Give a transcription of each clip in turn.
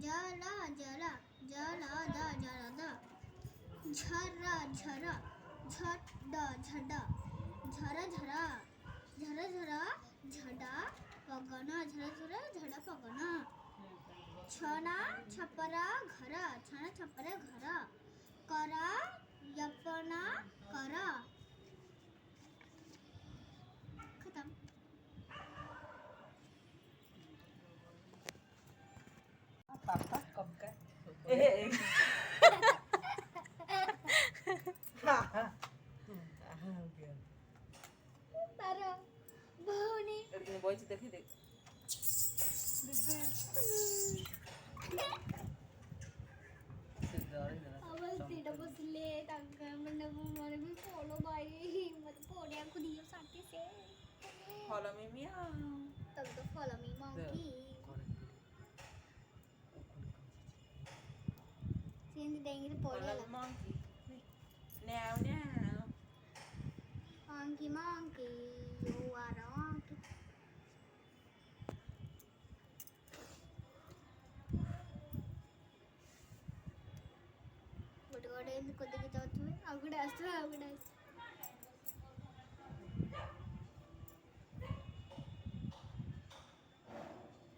जला जला जलाद जलाद झरा झरा झड झड झरा झरा झरा झरा झडा पगन झरा झरा झडा पगन छना छपरा घर छना छपरा घर करा यपना करा खत्म पापा कब का तारा भावनी बॉयची देखी देख आवाज तिला बसले तांका म्हणजे मला मी फॉलो बाई मला पोड्या कुदियो साथी से फॉलो मी मियाओ तब तो फॉलो मी मंकी सीन देंगे तो पोड्या follow monkey now now monkey monkey you are a monkey బుడ్డగాడు ఎందుకు కొద్దిగా చదువుతుంది అక్కడ వస్తుంది అక్కడ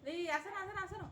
నీ అసలు అసలు అసలు